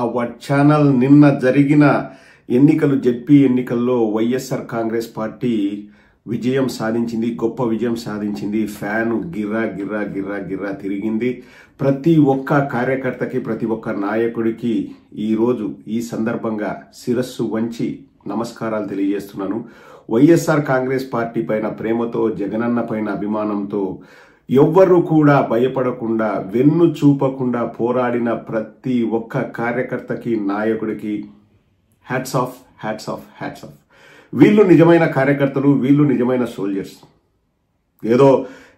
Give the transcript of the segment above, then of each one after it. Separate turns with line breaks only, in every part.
Our channel నిన్న జరిగిన ఎన్నికలు జెడ్పీ ఎన్నికల్లో వైఎస్ఆర్ కాంగ్రెస్ పార్టీ విజయం సాధించింది, గొప్ప విజయం సాధించింది. ఫ్యాను గిర్రా గిర్రా గిర్రా గిర్రా తిరిగింది. ప్రతి ఒక్క కార్యకర్తకి, ప్రతి ఒక్క నాయకుడికి ఈరోజు ఈ సందర్భంగా శిరస్సు వంచి నమస్కారాలు తెలియజేస్తున్నాను. వైఎస్ఆర్ కాంగ్రెస్ పార్టీ పైన ప్రేమతో, జగనన్న పైన అభిమానంతో ఎవ్వరూ కూడా భయపడకుండా, వెన్ను చూపకుండా పోరాడిన ప్రతి ఒక్క కార్యకర్తకి, నాయకుడికి hats off, hats off, hats off. వీళ్ళు నిజమైన కార్యకర్తలు, వీళ్ళు నిజమైన సోల్జర్స్. ఏదో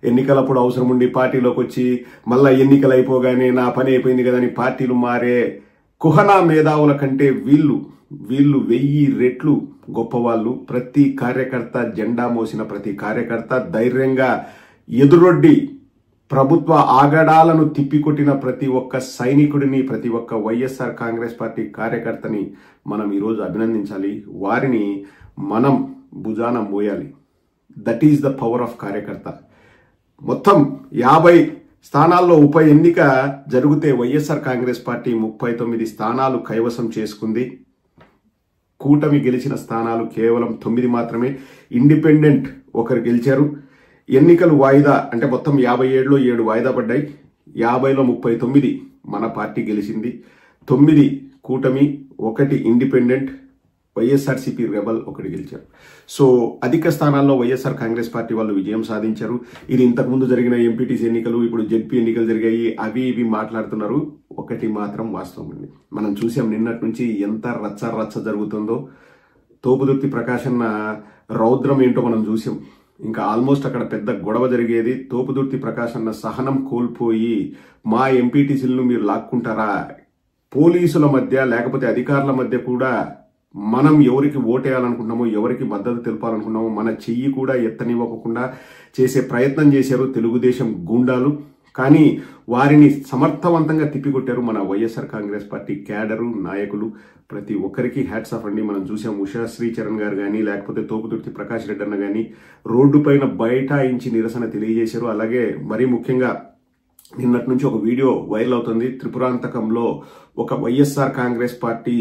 ఎన్నికలప్పుడు అవసరం ఉండి పార్టీలోకి వచ్చి మళ్ళా ఎన్నికలు అయిపోగానే నా పని అయిపోయింది కదా అని పార్టీలు మారే కుహనా మేధావుల కంటే వీళ్ళు 1000 రెట్లు గొప్పవాళ్ళు. ప్రతి కార్యకర్త, జెండా మోసిన ప్రతి కార్యకర్త ధైర్యంగా ఎదురొడ్డి ప్రభుత్వ ఆగడాలను తిప్పికొట్టిన ప్రతి ఒక్క సైనికుడిని, ప్రతి ఒక్క వైఎస్ఆర్ కాంగ్రెస్ పార్టీ కార్యకర్తని మనం ఈరోజు అభినందించాలి. వారిని మనం భుజాన మోయాలి. That is the power of karyakarta. మొత్తం 50 స్థానాల్లో ఉప ఎన్నిక జరిగితే వైఎస్ఆర్ కాంగ్రెస్ పార్టీ 39 స్థానాలు కైవసం చేసుకుంది. కూటమి గెలిచిన స్థానాలు కేవలం 9 మాత్రమే. ఇండిపెండెంట్ ఒకరు గెలిచారు. ఎన్నికలు వాయిదా అంటే మొత్తం 57లో 7 వాయిదా పడ్డాయి. 50లో 39 మన పార్టీ గెలిచింది. 9 కూటమి, 1 ఇండిపెండెంట్, వైఎస్ఆర్సీపీ రెబల్ 1 గెలిచారు. సో అధిక స్థానాల్లో వైఎస్ఆర్ కాంగ్రెస్ పార్టీ వాళ్ళు విజయం సాధించారు. ఇది ఇంతకుముందు జరిగిన ఎంపీటీసీ ఎన్నికలు, ఇప్పుడు జెడ్పీ ఎన్నికలు జరిగాయి, అవి ఇవి మాట్లాడుతున్నారు. ఒకటి మాత్రం వాస్తవం ఉంది. మనం చూసాం నిన్నటి నుంచి ఎంత రచ్చ రచ్చ జరుగుతుందో. తోపుదుర్తి ప్రకాశన్న రౌద్రం ఏంటో మనం చూసాం. ఇంకా ఆల్మోస్ట్ అక్కడ పెద్ద గొడవ జరిగేది. తోపుదుర్తి ప్రకాశన్న సహనం కోల్పోయి మా ఎంపీటీసీలను మీరు లాక్కుంటారా, పోలీసుల మధ్య లేకపోతే అధికారుల మధ్య కూడా మనం ఎవరికి ఓటేయాలనుకుంటున్నామో, ఎవరికి మద్దతు తెలపాలనుకున్నామో మన చెయ్యి కూడా ఎత్తనివ్వకుండా చేసే ప్రయత్నం చేశారు తెలుగుదేశం గూండాలు. కానీ వారిని సమర్థవంతంగా తిప్పికొట్టారు మన వైఎస్ఆర్ కాంగ్రెస్ పార్టీ క్యాడరు, నాయకులు. ప్రతి ఒక్కరికి హ్యాట్స్ ఆఫ్ అండి. మనం చూసాం ఉషా శ్రీచరణ్ గారు కానీ, లేకపోతే తోపుదుర్తి ప్రకాష్ రెడ్డి అన్న కానీ రోడ్డు పైన బైఠాయించి నిరసన తెలియజేశారు. అలాగే మరీ ముఖ్యంగా నిన్నటి నుంచి ఒక వీడియో వైరల్ అవుతుంది. త్రిపురాంతకంలో ఒక వైఎస్ఆర్ కాంగ్రెస్ పార్టీ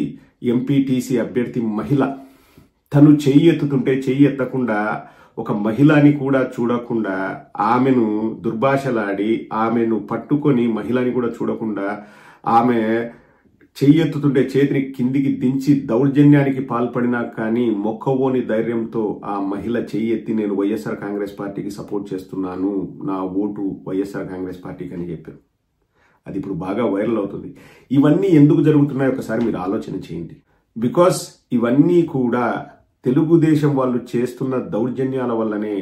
ఎంపీటీసీ అభ్యర్థి మహిళ తను చెయ్యి ఎత్తుతుంటే చెయ్యి ఎత్తకుండా, ఒక మహిళని కూడా చూడకుండా ఆమెను దుర్భాషలాడి, ఆమెను పట్టుకొని మహిళని కూడా చూడకుండా ఆమె చెయ్యి ఎత్తుతుంటే చేతిని కిందికి దించి దౌర్జన్యానికి పాల్పడినా కానీ మొక్కవోని ధైర్యంతో ఆ మహిళ చెయ్యి ఎత్తి నేను వైఎస్ఆర్ కాంగ్రెస్ పార్టీకి సపోర్ట్ చేస్తున్నాను, నా ఓటు వైఎస్ఆర్ కాంగ్రెస్ పార్టీకి అని చెప్పారు. అది ఇప్పుడు బాగా వైరల్ అవుతుంది. ఇవన్నీ ఎందుకు జరుగుతున్నాయో ఒకసారి మీరు ఆలోచన చేయండి. బికాస్ ఇవన్నీ కూడా తెలుగుదేశం వాళ్ళు చేస్తున్న దౌర్జన్యాల వల్లనే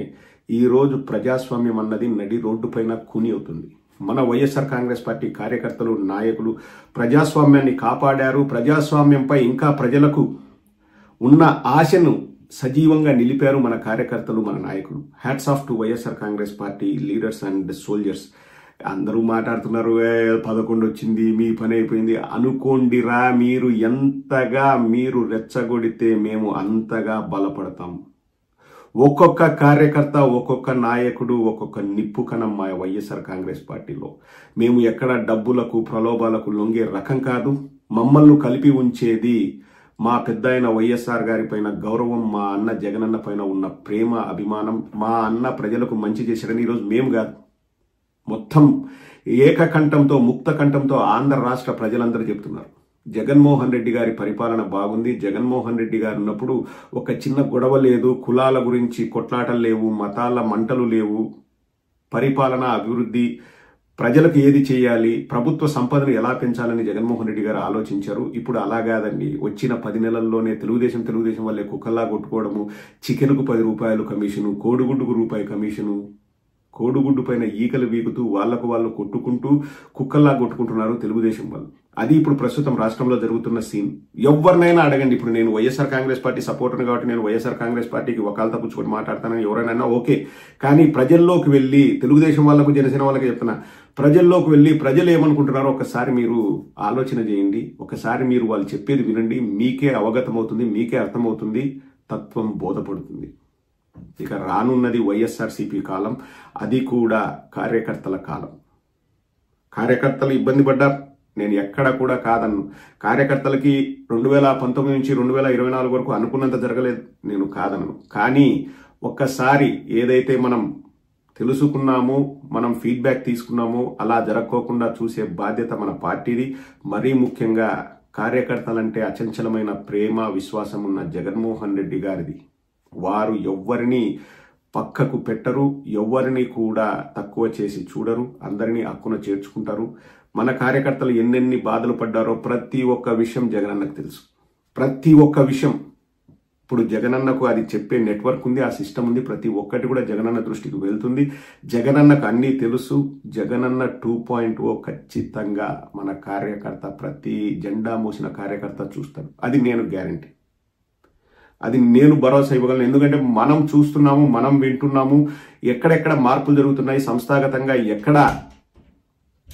ఈరోజు ప్రజాస్వామ్యం అన్నది నడి రోడ్డు పైన కూని అవుతుంది. మన వైఎస్ఆర్ కాంగ్రెస్ పార్టీ కార్యకర్తలు, నాయకులు ప్రజాస్వామ్యాన్ని కాపాడారు. ప్రజాస్వామ్యంపై ఇంకా ప్రజలకు ఉన్న ఆశను సజీవంగా నిలిపారు మన కార్యకర్తలు, మన నాయకులు. Hats off to YSR Congress party leaders and soldiers. అందరూ మాట్లాడుతున్నారు 11 వచ్చింది, మీ పని అయిపోయింది. అనుకోండిరా, మీరు రెచ్చగొడితే మేము అంతగా బలపడతాం. ఒక్కొక్క కార్యకర్త, ఒక్కొక్క నాయకుడు, ఒక్కొక్క నిప్పు కణం మా వైఎస్ఆర్ కాంగ్రెస్ పార్టీలో. మేము ఎక్కడ డబ్బులకు, ప్రలోభాలకు లొంగే రకం కాదు. మమ్మల్ని కలిపి ఉంచేది మా పెద్ద అయిన వైఎస్ఆర్ గారి పైన గౌరవం, మా అన్న జగనన్న పైన ఉన్న ప్రేమ, అభిమానం. మా అన్న ప్రజలకు మంచి చేశాడని ఈరోజు మేము కాదు, మొత్తం ఏకకంఠంతో, ముక్త కంఠంతో ఆంధ్ర రాష్ట్ర ప్రజలందరూ చెప్తున్నారు. జగన్మోహన్ రెడ్డి గారి పరిపాలన బాగుంది. జగన్మోహన్ రెడ్డి గారు ఉన్నప్పుడు ఒక చిన్న గొడవ లేదు, కులాల గురించి కొట్లాటలు లేవు, మతాల మంటలు లేవు. పరిపాలన, అభివృద్ధి, ప్రజలకు ఏది చేయాలి, ప్రభుత్వ సంపదను ఎలా పెంచాలని జగన్మోహన్ రెడ్డి గారు ఆలోచించారు. ఇప్పుడు అలా కాదండి. వచ్చిన 10 నెలల్లోనే తెలుగుదేశం వల్లే కుక్కల్లా కొట్టుకోవడము, చికెన్కు 10 రూపాయలు కమిషను, కోడిగుడ్డుకు రూపాయి కమిషను, కోడిగుడ్డు పైన ఈకలు వీగుతూ వాళ్లకు వాళ్ళు కొట్టుకుంటూ కుక్కల్లా కొట్టుకుంటున్నారు తెలుగుదేశం వాళ్ళు. అది ఇప్పుడు ప్రస్తుతం రాష్ట్రంలో జరుగుతున్న సీన్. ఎవరినైనా అడగండి. ఇప్పుడు నేను వైఎస్ఆర్ కాంగ్రెస్ పార్టీ సపోర్టర్ కాబట్టి నేను వైఎస్ఆర్ కాంగ్రెస్ పార్టీకి వకాల్తా పుచ్చుకొని మాట్లాడతానని ఎవరైనా ఓకే. కానీ ప్రజల్లోకి వెళ్ళి, తెలుగుదేశం వాళ్ళకు, జనసేన వాళ్ళకి చెప్తున్నా, ప్రజల్లోకి వెళ్ళి ప్రజలు ఏమనుకుంటున్నారో ఒకసారి మీరు ఆలోచన చేయండి. ఒకసారి మీరు వాళ్ళు చెప్పేది వినండి. మీకే అవగతమవుతుంది, మీకే అర్థమవుతుంది, తత్వం బోధపడుతుంది. ఇక రానున్నది వైఎస్ఆర్సీపీ కాలం. అది కూడా కార్యకర్తల కాలం. కార్యకర్తలు ఇబ్బంది పడ్డారు. నేను ఎక్కడ కూడా కాదన్ను. కార్యకర్తలకి 2019 నుంచి 2024 వరకు అనుకున్నంత జరగలేదు, నేను కాదన్ను. కానీ ఒక్కసారి ఏదైతే మనం తెలుసుకున్నామో, మనం ఫీడ్బ్యాక్ తీసుకున్నామో అలా జరగకోకుండా చూసే బాధ్యత మన పార్టీది. మరీ ముఖ్యంగా కార్యకర్తలంటే అచంచలమైన ప్రేమ విశ్వాసం ఉన్న జగన్మోహన్ రెడ్డి గారిది. వారు ఎవ్వరిని పక్కకు పెట్టరు, ఎవ్వరిని కూడా తక్కువ చేసి చూడరు, అందరినీ హక్కున చేర్చుకుంటారు. మన కార్యకర్తలు ఎన్నెన్ని బాధలు పడ్డారో ప్రతి ఒక్క విషయం జగనన్నకు తెలుసు. ప్రతి ఒక్క విషయం ఇప్పుడు జగనన్నకు అది చెప్పే నెట్వర్క్ ఉంది, ఆ సిస్టమ్ ఉంది. ప్రతి ఒక్కటి కూడా జగనన్న దృష్టికి వెళ్తుంది. జగనన్నకు అన్నీ తెలుసు. జగనన్న 2.0 ఖచ్చితంగా మన కార్యకర్త, ప్రతి జెండా మోసిన కార్యకర్త చూస్తాడు. అది నేను గ్యారంటీ, అది నేను భరోసా ఇవ్వగలను. ఎందుకంటే మనం చూస్తున్నాము, మనం వింటున్నాము, ఎక్కడెక్కడ మార్పులు జరుగుతున్నాయి, సంస్థాగతంగా ఎక్కడ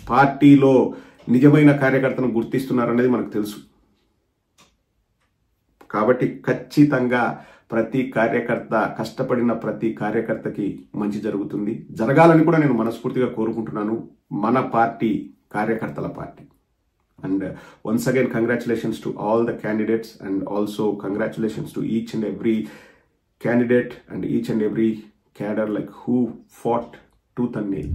పార్టీలో నిజమైన కార్యకర్తను గుర్తిస్తున్నారు అనేది మనకు తెలుసు. కాబట్టి ఖచ్చితంగా ప్రతి కార్యకర్త, కష్టపడిన ప్రతి కార్యకర్తకి మంచి జరుగుతుంది, జరగాలని కూడా నేను మనస్ఫూర్తిగా కోరుకుంటున్నాను. మన పార్టీ కార్యకర్తల party. And once again, congratulations to all the candidates, and also congratulations to each and every candidate and each and every cadre like who fought tooth and nail.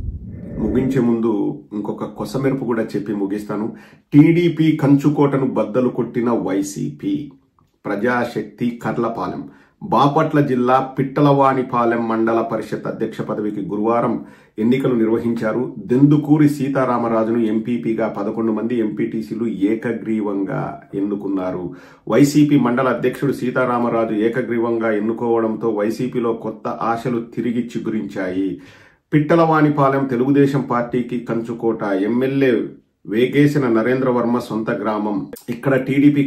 ముగించే ముందు ఇంకొక కొసమెరుపు కూడా చెప్పి ముగిస్తాను. టీడీపీ కంచుకోటను బద్దలు కొట్టిన వైసీపీ. ప్రజాశక్తి కర్లపాలెం. బాపట్ల జిల్లా పిట్టలవానిపాలెం మండల పరిషత్ అధ్యక్ష పదవికి గురువారం ఎన్నికలు నిర్వహించారు. దెందుకూరి సీతారామరాజును ఎంపీపీగా 11 మంది ఎంపీటీసీలు ఏకగ్రీవంగా ఎన్నుకున్నారు. వైసీపీ మండల అధ్యక్షుడు సీతారామరాజు ఏకగ్రీవంగా ఎన్నుకోవడంతో వైసీపీలో కొత్త ఆశలు తిరిగి చిగురించాయి. పిట్టలవానిపాలెం తెలుగుదేశం పార్టీకి కంచుకోట. ఎమ్మెల్యే వేగేసిన నరేంద్రవర్మ సొంత గ్రామం. ఇక్కడ టీడీపీ